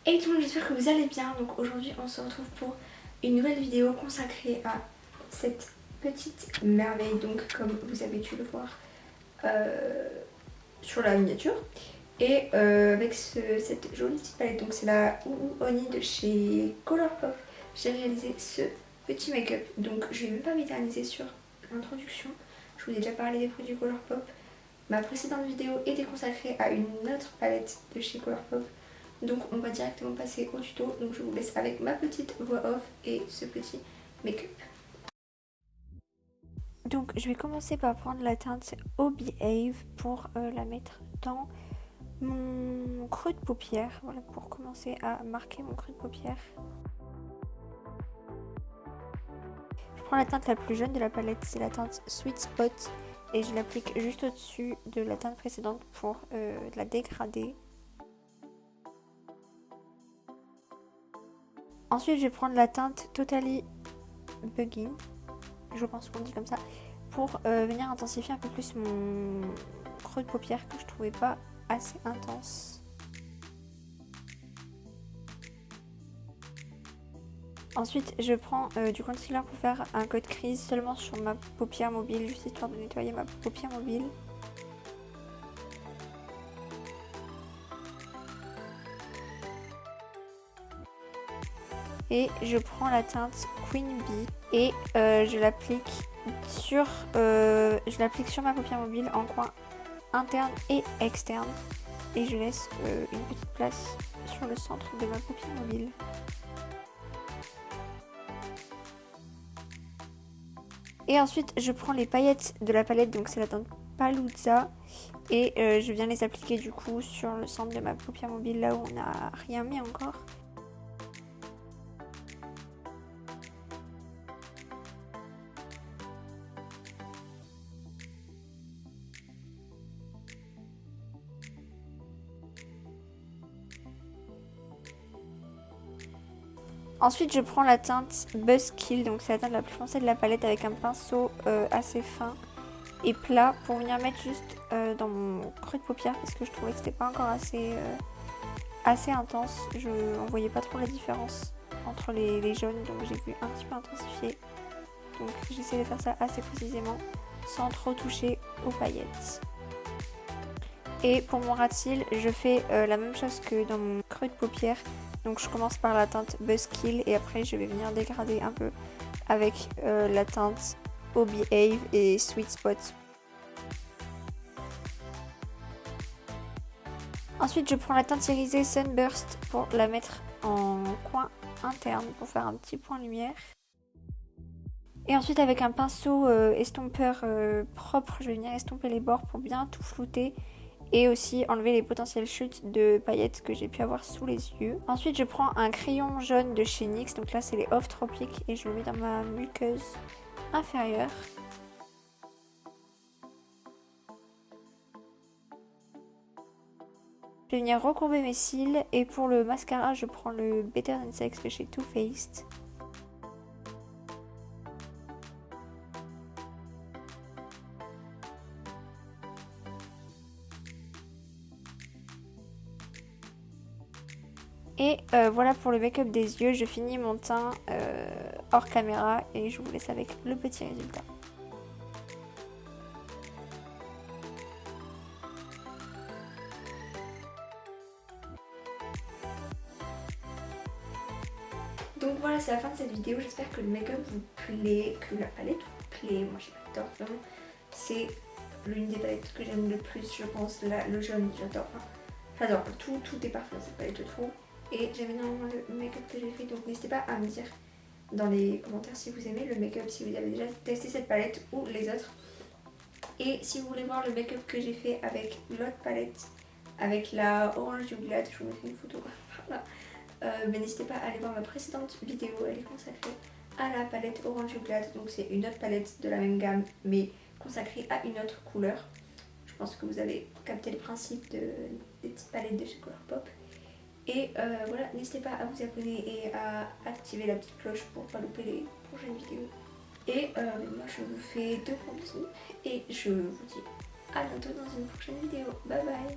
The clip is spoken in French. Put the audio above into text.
Hey tout le monde, j'espère que vous allez bien. Donc aujourd'hui on se retrouve pour une nouvelle vidéo consacrée à cette petite merveille, donc comme vous avez pu le voir sur la miniature. Et avec cette jolie petite palette, donc c'est la Ouhou Oni de chez Colourpop. J'ai réalisé ce petit make-up, donc je vais même pas m'éterniser sur l'introduction. Je vous ai déjà parlé des produits Colourpop. Ma précédente vidéo était consacrée à une autre palette de chez Colourpop. Donc on va directement passer au tuto. Donc je vous laisse avec ma petite voix off et ce petit make-up. Donc je vais commencer par prendre la teinte O Behave pour la mettre dans mon creux de paupière. Voilà, pour commencer à marquer mon creux de paupière. Je prends la teinte la plus jaune de la palette, c'est la teinte Sweet Spot. Et je l'applique juste au-dessus de la teinte précédente pour la dégrader. Ensuite, je vais prendre la teinte Totally Bugging, je pense qu'on dit comme ça, pour venir intensifier un peu plus mon creux de paupière que je trouvais pas assez intense. Ensuite, je prends du concealer pour faire un code crease seulement sur ma paupière mobile, juste histoire de nettoyer ma paupière mobile. Et je prends la teinte Queen Bee et je l'applique sur ma paupière mobile en coin interne et externe. Et je laisse une petite place sur le centre de ma paupière mobile. Et ensuite, je prends les paillettes de la palette, donc c'est la teinte Palooza. Et je viens les appliquer du coup sur le centre de ma paupière mobile, là où on n'a rien mis encore. Ensuite, je prends la teinte Buzzkill, donc c'est la teinte la plus foncée de la palette, avec un pinceau assez fin et plat pour venir mettre juste dans mon creux de paupière parce que je trouvais que c'était pas encore assez intense. On voyait pas trop la différence entre les jaunes, donc j'ai vu un petit peu intensifier. Donc j'essaie de faire ça assez précisément sans trop toucher aux paillettes. Et pour mon ras de cils, je fais la même chose que dans mon creux de paupière. Donc je commence par la teinte Buzzkill et après je vais venir dégrader un peu avec la teinte O Behave et Sweet Spot. Ensuite je prends la teinte irisée Sunburst pour la mettre en coin interne pour faire un petit point lumière. Et ensuite avec un pinceau estompeur propre, je vais venir estomper les bords pour bien tout flouter. Et aussi enlever les potentielles chutes de paillettes que j'ai pu avoir sous les yeux. Ensuite je prends un crayon jaune de chez NYX, donc là c'est les Off Tropic et je le mets dans ma muqueuse inférieure. Je vais venir recourber mes cils et pour le mascara je prends le Better Than Sex de chez Too Faced. Et voilà pour le make-up des yeux, je finis mon teint hors caméra et je vous laisse avec le petit résultat. Donc voilà, c'est la fin de cette vidéo, j'espère que le make-up vous plaît, que la palette vous plaît. Moi j'adore vraiment, c'est l'une des palettes que j'aime le plus je pense, le jaune j'adore. J'adore, tout est parfait dans cette palette je trouve. Et j'aime énormément le make-up que j'ai fait, donc n'hésitez pas à me dire dans les commentaires si vous aimez le make-up, si vous avez déjà testé cette palette ou les autres. Et si vous voulez voir le make-up que j'ai fait avec l'autre palette, avec la Orange You Glad, je vous mettrai une photo. Voilà. Mais n'hésitez pas à aller voir ma précédente vidéo, elle est consacrée à la palette Orange You Glad. Donc c'est une autre palette de la même gamme mais consacrée à une autre couleur. Je pense que vous avez capté le principe des petites palettes de chez Colourpop. Et voilà, n'hésitez pas à vous abonner et à activer la petite cloche pour ne pas louper les prochaines vidéos. Et moi je vous fais de gros bisous et je vous dis à bientôt dans une prochaine vidéo. Bye bye.